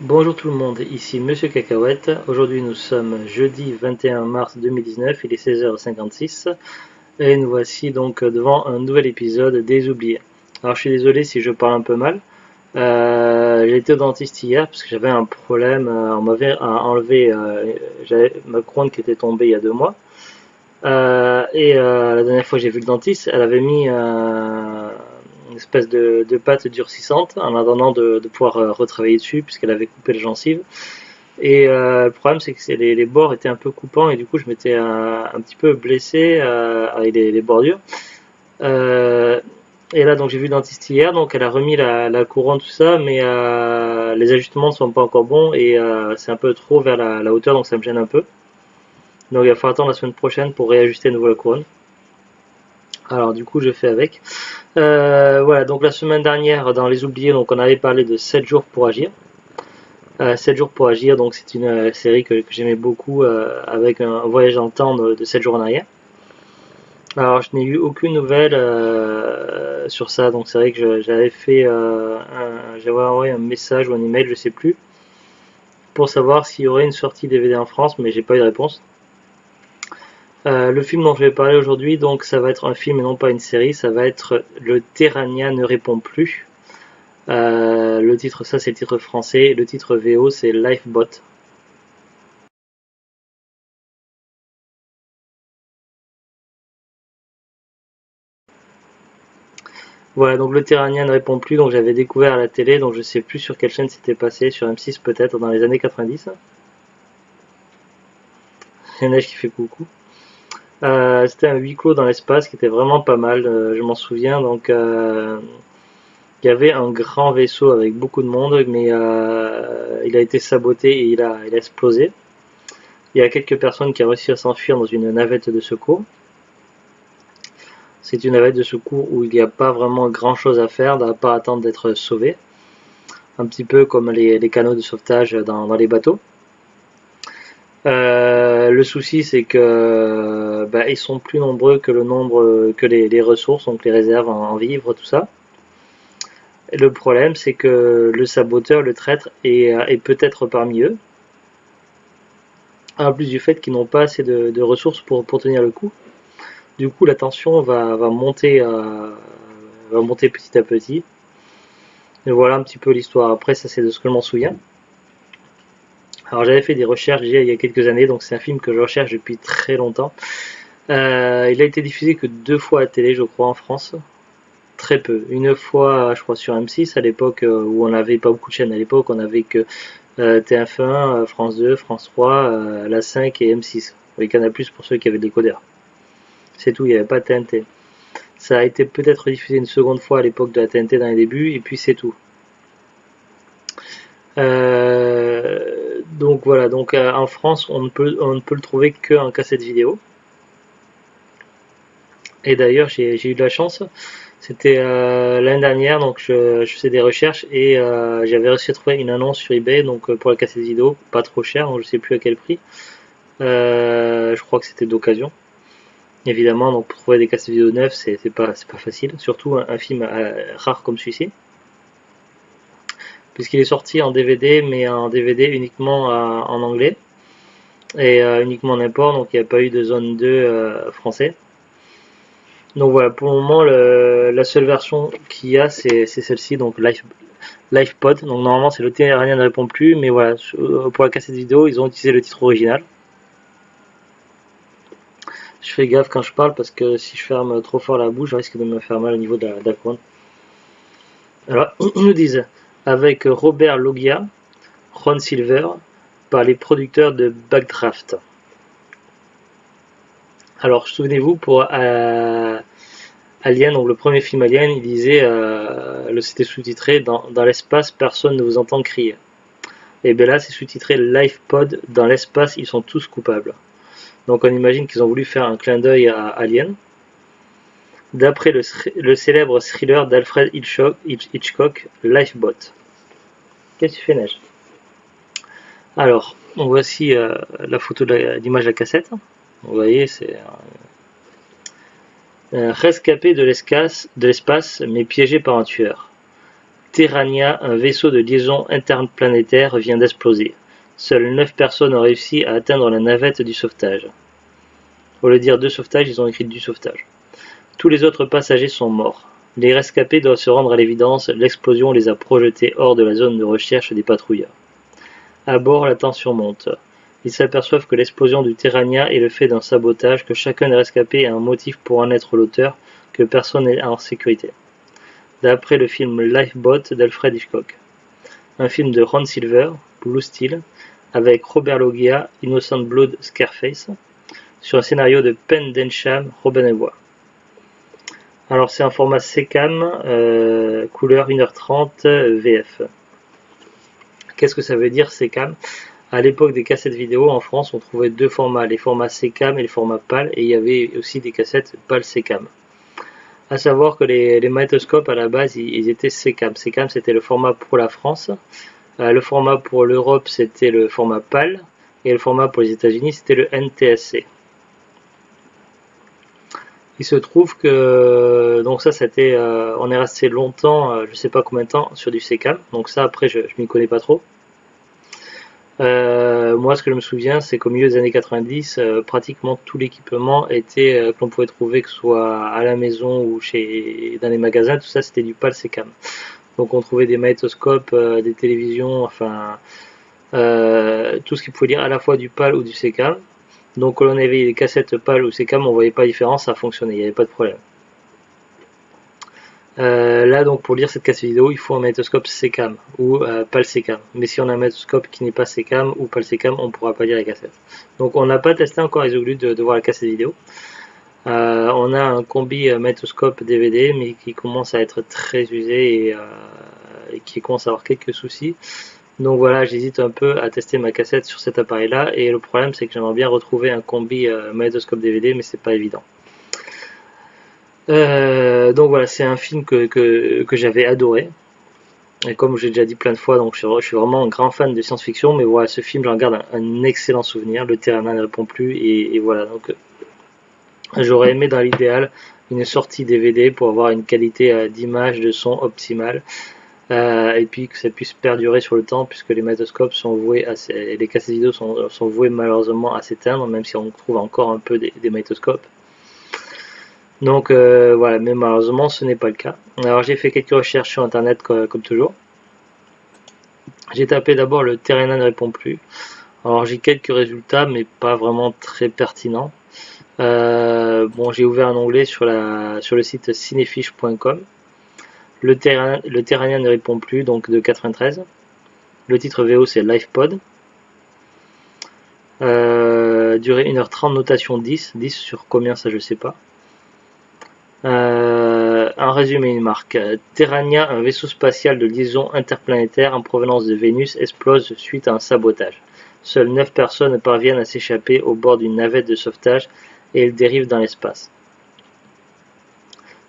Bonjour tout le monde, ici Monsieur Cacahuète. Aujourd'hui nous sommes jeudi 21 mars 2019, il est 16h56 et nous voici donc devant un nouvel épisode des oubliés. Alors je suis désolé si je parle un peu mal. J'ai été au dentiste hier parce que j'avais un problème, on m'avait enlevé j'avais ma couronne qui était tombée il y a 2 mois. La dernière fois que j'ai vu le dentiste, elle avait mis une espèce de pâte durcissante en attendant de pouvoir retravailler dessus puisqu'elle avait coupé les gencives. Le problème c'est que les bords étaient un peu coupants et du coup je m'étais un petit peu blessé avec les bordures. Euh, et là donc j'ai vu le dentiste hier, donc elle a remis la couronne tout ça, mais les ajustements ne sont pas encore bons et c'est un peu trop vers la hauteur donc ça me gêne un peu. Donc il va falloir attendre la semaine prochaine pour réajuster à nouveau la couronne. Alors du coup je fais avec. Voilà, donc la semaine dernière dans les oubliés, donc on avait parlé de 7 jours pour agir. 7 jours pour agir, donc c'est une série que j'aimais beaucoup avec un voyage dans le temps de 7 jours en arrière. Alors je n'ai eu aucune nouvelle sur ça, donc c'est vrai que j'avais fait j'avais envoyé un message ou un email, je sais plus, pour savoir s'il y aurait une sortie DVD en France, mais j'ai pas eu de réponse. Le film dont je vais parler aujourd'hui, donc ça va être un film et non pas une série, ça va être Le Terrania ne répond plus. Le titre, ça c'est le titre français, le titre VO c'est Lifebot. Voilà, donc le Terranien ne répond plus, donc j'avais découvert à la télé, donc je sais plus sur quelle chaîne c'était passé, sur M6 peut-être, dans les années 90. Il y a Neige qui fait coucou. C'était un huis clos dans l'espace qui était vraiment pas mal, je m'en souviens, donc il y avait un grand vaisseau avec beaucoup de monde, mais il a été saboté et il a explosé. Il y a quelques personnes qui ont réussi à s'enfuir dans une navette de secours. C'est une navette de secours où il n'y a pas vraiment grand chose à faire, à part attendre d'être sauvé. Un petit peu comme les canaux de sauvetage dans les bateaux. Le souci c'est que ils sont plus nombreux que le nombre que les ressources, donc les réserves en vivres, tout ça. Et le problème c'est que le saboteur, le traître, est peut-être parmi eux. En plus du fait qu'ils n'ont pas assez de ressources pour tenir le coup. Du coup la tension va monter petit à petit. Et voilà un petit peu l'histoire. Après ça c'est de ce que je m'en souviens. Alors j'avais fait des recherches déjà il y a quelques années, donc c'est un film que je recherche depuis très longtemps. Il a été diffusé que 2 fois à la télé, je crois, en France. Très peu. Une fois, je crois, sur M6 à l'époque où on n'avait pas beaucoup de chaînes. À l'époque, on n'avait que TF1, France 2, France 3, la 5 et M6. Et Canal+ pour ceux qui avaient le décodeur. C'est tout, il n'y avait pas de TNT. Ça a été peut-être diffusé une seconde fois à l'époque de la TNT dans les débuts, et puis c'est tout. Donc voilà, donc en France, on ne peut le trouver qu'en cassette vidéo. Et d'ailleurs, j'ai eu de la chance. C'était l'année dernière, donc je faisais des recherches et j'avais réussi à trouver une annonce sur eBay, donc pour la cassette vidéo, pas trop cher, donc je sais plus à quel prix. Je crois que c'était d'occasion. Évidemment, donc pour trouver des cassettes vidéo neuves, c'est pas facile, surtout un film rare comme celui-ci, puisqu'il est sorti en DVD, mais en DVD uniquement en anglais et uniquement en import, donc il n'y a pas eu de zone 2 français. Donc voilà, pour le moment, la seule version qu'il y a, c'est celle-ci, donc LivePod. Donc normalement, c'est le Terranien ne répond plus, mais voilà, pour la cassette vidéo, ils ont utilisé le titre original. Je fais gaffe quand je parle parce que si je ferme trop fort la bouche, je risque de me faire mal au niveau de la couronne. Alors, ils nous disent avec Robert Loggia, Ron Silver, par les producteurs de Backdraft. Alors, souvenez-vous, pour Alien, donc le premier film Alien, il disait, c'était sous-titré dans l'espace, personne ne vous entend crier. Et bien là, c'est sous-titré Lifepod, dans l'espace, ils sont tous coupables. Donc on imagine qu'ils ont voulu faire un clin d'œil à Alien. D'après le célèbre thriller d'Alfred Hitchcock, Lifebot. Qu'est-ce que tu fais, Neige? Alors, voici la photo d'image de la cassette. Vous voyez, c'est rescapé de l'espace, mais piégé par un tueur. Terrania, un vaisseau de liaison interplanétaire, vient d'exploser. Seules 9 personnes ont réussi à atteindre la navette du sauvetage. Au lieu de dire de sauvetage, ils ont écrit du sauvetage. Tous les autres passagers sont morts. Les rescapés doivent se rendre à l'évidence, l'explosion les a projetés hors de la zone de recherche des patrouilleurs. À bord, la tension monte. Ils s'aperçoivent que l'explosion du Terrania est le fait d'un sabotage, que chacun des rescapés a un motif pour en être l'auteur, que personne n'est en sécurité. D'après le film Lifeboat d'Alfred Hitchcock. Un film de Ron Silver, Blue Steel, avec Robert Loggia, Innocent Blood, Scarface, sur un scénario de Penn Densham, Robin Ewa. Alors c'est un format SECAM, couleur 1h30 VF. Qu'est-ce que ça veut dire SECAM? À l'époque des cassettes vidéo en France, on trouvait deux formats, les formats SECAM et les formats PAL, et il y avait aussi des cassettes PAL SECAM. À savoir que les magnétoscopes à la base ils étaient SECAM. SECAM c'était le format pour la France, le format pour l'Europe c'était le format PAL et le format pour les États-Unis c'était le NTSC. Il se trouve que donc ça c'était on est resté longtemps, je sais pas combien de temps sur du SECAM. Donc ça après je m'y connais pas trop. Moi, ce que je me souviens, c'est qu'au milieu des années 90, pratiquement tout l'équipement était que l'on pouvait trouver, que ce soit à la maison ou dans les magasins, tout ça, c'était du PAL SECAM. Donc, on trouvait des magnétoscopes, des télévisions, enfin, tout ce qui pouvait dire à la fois du PAL ou du SECAM. Donc, quand on avait des cassettes PAL ou SECAM, on voyait pas la différence, ça fonctionnait, il n'y avait pas de problème. Là donc pour lire cette cassette vidéo il faut un magnétoscope SECAM ou PAL SECAM, mais si on a un magnétoscope qui n'est pas SECAM ou PAL SECAM on ne pourra pas lire la cassette. Donc on n'a pas testé encore les Isoglus de voir la cassette vidéo. On a un combi magnétoscope DVD mais qui commence à être très usé et qui commence à avoir quelques soucis. Donc voilà, j'hésite un peu à tester ma cassette sur cet appareil là et le problème c'est que j'aimerais bien retrouver un combi magnétoscope DVD mais c'est pas évident. Donc voilà, c'est un film que j'avais adoré. Et comme j'ai déjà dit plein de fois, donc je suis vraiment un grand fan de science-fiction, mais voilà, ce film, j'en garde un excellent souvenir. Le Terrain ne répond plus, et voilà. Donc, j'aurais aimé dans l'idéal une sortie DVD pour avoir une qualité d'image, de son optimale, et puis que ça puisse perdurer sur le temps, puisque les magnétoscopes sont voués les cassettes vidéo sont voués malheureusement à s'éteindre, même si on trouve encore un peu des magnétoscopes. Donc voilà, mais malheureusement ce n'est pas le cas. Alors j'ai fait quelques recherches sur internet comme toujours. J'ai tapé d'abord le Terrain ne répond plus. Alors j'ai quelques résultats mais pas vraiment très pertinents. Bon, j'ai ouvert un onglet sur le site cinefiche.com. Le Terrain ne répond plus, donc de 93. Le titre VO c'est Lifepod. Durée 1h30, notation 10. 10 sur combien ça je sais pas. En résumé, une marque. Terrania, un vaisseau spatial de liaison interplanétaire en provenance de Vénus, explose suite à un sabotage. Seules 9 personnes parviennent à s'échapper au bord d'une navette de sauvetage et elles dérivent dans l'espace.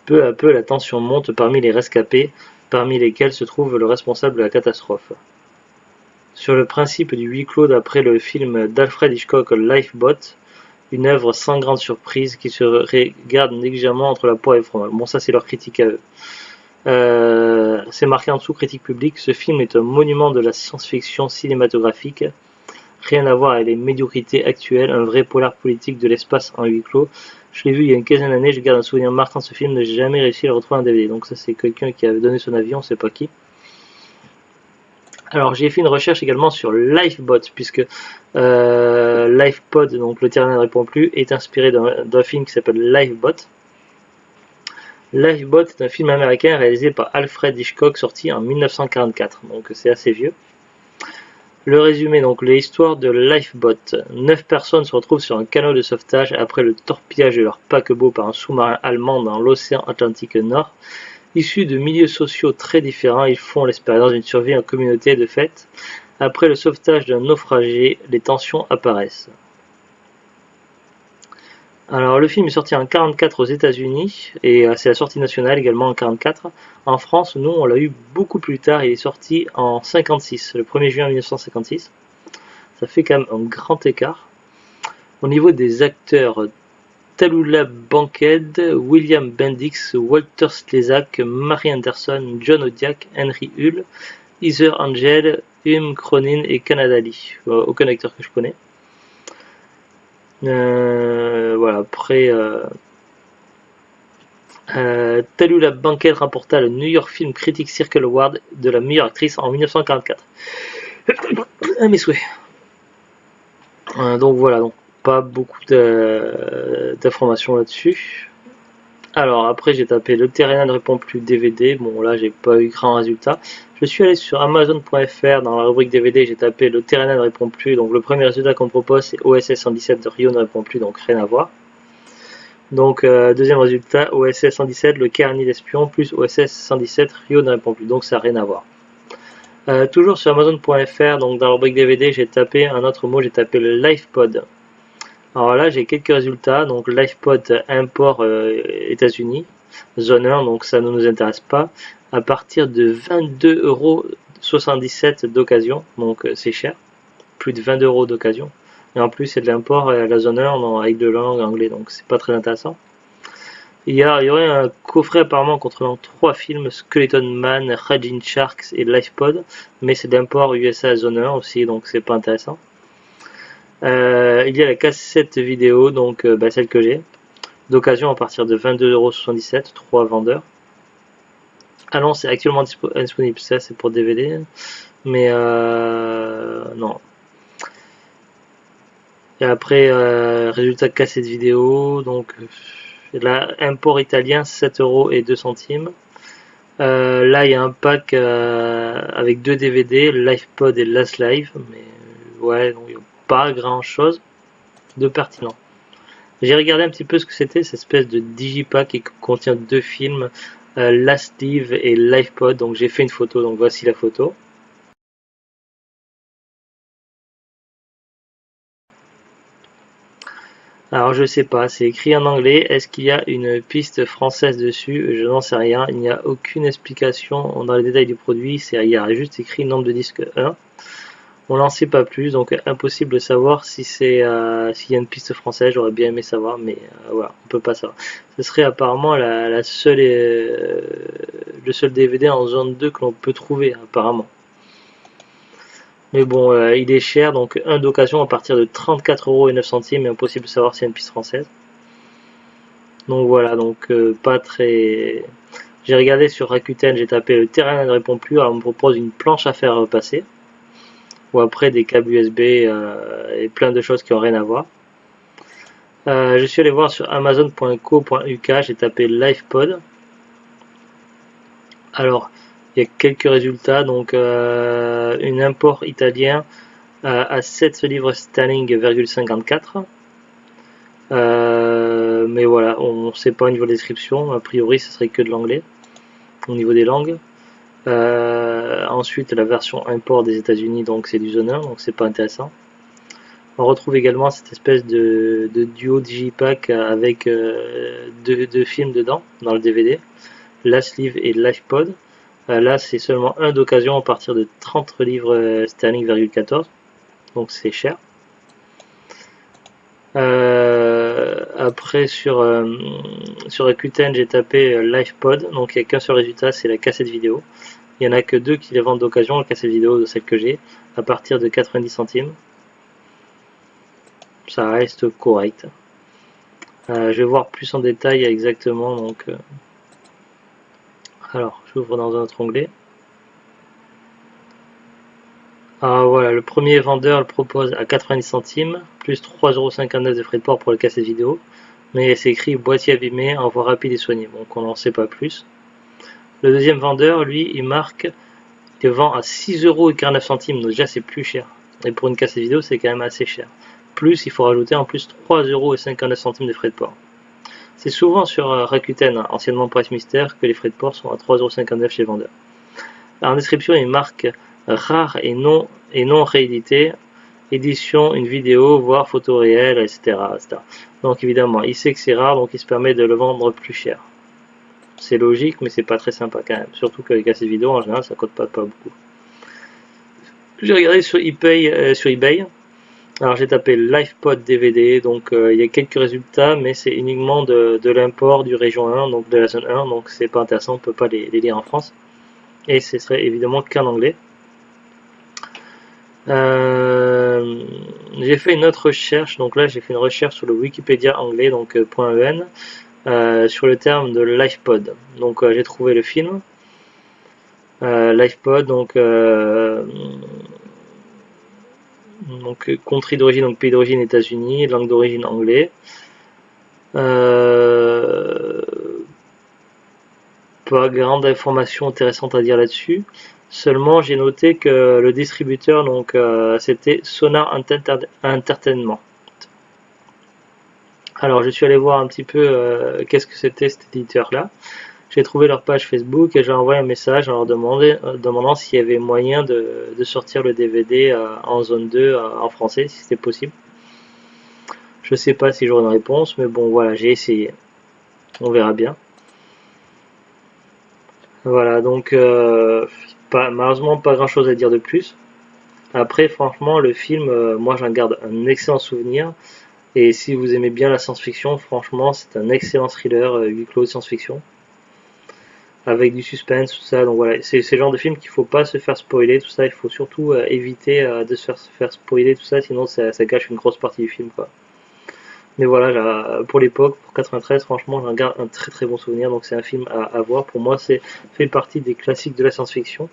Peu à peu, la tension monte parmi les rescapés, parmi lesquels se trouve le responsable de la catastrophe. Sur le principe du huis clos d'après le film d'Alfred Hitchcock Lifeboat, une œuvre sans grande surprise qui se regarde négligemment entre la poire et le fromage. Bon, ça c'est leur critique à eux. C'est marqué en dessous, critique publique, ce film est un monument de la science-fiction cinématographique, rien à voir avec les médiocrités actuelles, un vrai polar politique de l'espace en huis clos. Je l'ai vu il y a une quinzaine d'années, je garde un souvenir marquant de ce film, mais j'ai jamais réussi à le retrouver en DVD. Donc ça c'est quelqu'un qui avait donné son avis, on sait pas qui. Alors j'ai fait une recherche également sur Lifebot, puisque Lifepod, donc le Terrain ne répond plus, est inspiré d'un film qui s'appelle Lifebot. Lifebot est un film américain réalisé par Alfred Hitchcock, sorti en 1944, donc c'est assez vieux. Le résumé, donc l'histoire de Lifebot. 9 personnes se retrouvent sur un canot de sauvetage après le torpillage de leur paquebot par un sous-marin allemand dans l'océan Atlantique Nord. Issus de milieux sociaux très différents, ils font l'expérience d'une survie en communauté de fait. Après le sauvetage d'un naufragé, les tensions apparaissent. Alors le film est sorti en 1944 aux États-Unis et c'est la sortie nationale également en 1944. En France, nous on l'a eu beaucoup plus tard, il est sorti en 1956, le 1er juin 1956. Ça fait quand même un grand écart. Au niveau des acteurs, Tallulah Bankhead, William Bendix, Walter Slezak, Mary Anderson, John Odiak, Henry Hull, Heather Angel, Cronin et Canada Lee. Aucun acteur que je connais. Voilà, après... Tallulah Bankhead remporta le New York Film Critics Circle Award de la meilleure actrice en 1944. Mes souhaits. Donc voilà, donc pas beaucoup d'informations là-dessus. Alors après j'ai tapé Le Terrain ne répond plus DVD. Bon là j'ai pas eu grand résultat. Je suis allé sur Amazon.fr dans la rubrique DVD, j'ai tapé Le Terrain ne répond plus. Donc le premier résultat qu'on me propose c'est OSS 117 de Rio ne répond plus, donc rien à voir. Donc deuxième résultat, OSS 117, le carnet d'espion plus OSS 117, Rio ne répond plus, donc ça n'a rien à voir. Toujours sur Amazon.fr, donc dans la rubrique DVD, j'ai tapé un autre mot, j'ai tapé le LivePod. Alors là, j'ai quelques résultats, donc LivePod import États-Unis, zone 1, donc ça ne nous intéresse pas, à partir de 22,77 € d'occasion, donc c'est cher, plus de 20 € d'occasion. Et en plus c'est de l'import à la zone 1 avec de langue anglais, donc c'est pas très intéressant. Il y aurait un coffret apparemment contenant 3 films, Skeleton Man, Raging Sharks et LivePod, mais c'est d'import USA zone 1 aussi, donc c'est pas intéressant. Il y a la cassette vidéo, donc celle que j'ai, d'occasion à partir de 22,77 €, 3 vendeurs. Ah non, c'est actuellement disponible, ça c'est pour DVD, mais non. Et après, résultat de cassette vidéo, donc là, import italien 7,02 €. Là, il y a un pack avec 2 DVD, LivePod et Last Live, mais ouais, donc il n'y a pas grand chose de pertinent. J'ai regardé un petit peu ce que c'était, cette espèce de digipack qui contient 2 films, Last Live et LivePod, donc j'ai fait une photo, donc voici la photo. Alors je sais pas, c'est écrit en anglais, est-ce qu'il y a une piste française dessus? Je n'en sais rien, il n'y a aucune explication dans les détails du produit, il y a juste écrit nombre de disques 1. On n'en sait pas plus, donc impossible de savoir si s'il y a une piste française, j'aurais bien aimé savoir, mais voilà, on peut pas savoir. Ce serait apparemment le seul DVD en zone 2 que l'on peut trouver, apparemment. Mais bon, il est cher, donc un d'occasion à partir de 34,09 €, mais impossible de savoir s'il y a une piste française. Donc voilà, donc pas très... J'ai regardé sur Rakuten, j'ai tapé Le Terrain ne répond plus, alors on me propose une planche à faire repasser. Ou après des câbles USB et plein de choses qui n'ont rien à voir. Je suis allé voir sur Amazon.co.uk, j'ai tapé LivePod. Alors, il y a quelques résultats, donc un import italien à 7 livres sterling, 54. Mais voilà, on ne sait pas au niveau de description, a priori ce serait que de l'anglais, au niveau des langues. Ensuite la version import des États-Unis, donc c'est du zone 1, donc c'est pas intéressant. On retrouve également cette espèce de duo digipack avec deux films dedans, dans le DVD, Last Live et LivePod. Là c'est seulement un d'occasion à partir de 30 livres sterling, 14, donc c'est cher. Après sur Rakuten j'ai tapé LivePod, donc il n'y a qu'un seul résultat, c'est la cassette vidéo. Il n'y en a que 2 qui les vendent d'occasion, la cassette vidéo de celle que j'ai, à partir de 90 centimes. Ça reste correct. Je vais voir plus en détail exactement, donc alors j'ouvre dans un autre onglet. Alors voilà, le premier vendeur le propose à 90 centimes, plus 3,59 € de frais de port pour la cassette vidéo, mais c'est écrit boîtier abîmé, envoi rapide et soigné, donc on n'en sait pas plus. Le deuxième vendeur, lui, il vend à 6,49 €, donc déjà c'est plus cher. Et pour une cassette vidéo, c'est quand même assez cher. Plus, il faut rajouter en plus 3,59 € de frais de port. C'est souvent sur Rakuten, anciennement Price Mister, que les frais de port sont à 3,59 € chez les vendeurs. Alors, en description, il marque rare et non réédité, édition, une vidéo, voire photo réelle, etc., etc. Donc évidemment, il sait que c'est rare, donc il se permet de le vendre plus cher. C'est logique, mais c'est pas très sympa quand même. Surtout qu'avec ces vidéos, en général, ça coûte pas beaucoup. J'ai regardé sur eBay. Alors j'ai tapé LivePod DVD, donc il y a quelques résultats, mais c'est uniquement de l'import du région 1, donc de la zone 1, donc c'est pas intéressant, on peut pas les lire en France. Et ce serait évidemment qu'en anglais. Euh, j'ai fait une autre recherche, donc là j'ai fait une recherche sur le Wikipédia anglais, donc .en, sur le terme de LivePod. Donc j'ai trouvé le film, LivePod, donc country d'origine, donc pays d'origine États-Unis, langue d'origine anglais. Euh, Pas grande information intéressante à dire là-dessus. Seulement, j'ai noté que le distributeur, donc, c'était Sonar Entertainment. Alors, je suis allé voir un petit peu qu'est-ce que c'était cet éditeur-là. J'ai trouvé leur page Facebook et j'ai envoyé un message en leur demandant s'il y avait moyen de sortir le DVD en zone 2 en français, si c'était possible. Je sais pas si j'aurai une réponse, mais bon, voilà, j'ai essayé. On verra bien. Voilà, donc malheureusement pas grand chose à dire de plus. Après, franchement, le film, moi j'en garde un excellent souvenir. Et si vous aimez bien la science-fiction, franchement, c'est un excellent thriller, huis clos de science-fiction, avec du suspense, tout ça. Donc voilà, c'est le genre de film qu'il faut pas se faire spoiler, tout ça. Il faut surtout éviter de se faire spoiler, tout ça, sinon ça gâche une grosse partie du film, quoi. Mais voilà, là, pour l'époque, pour 93, franchement, j'en garde un très très bon souvenir. Donc c'est un film à voir. Pour moi, c'est fait partie des classiques de la science-fiction.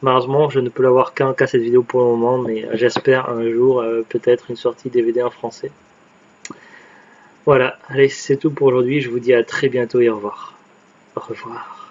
Malheureusement, je ne peux l'avoir qu'à cette vidéo pour le moment, mais j'espère un jour peut-être une sortie DVD en français. Voilà, allez, c'est tout pour aujourd'hui. Je vous dis à très bientôt et au revoir. Au revoir.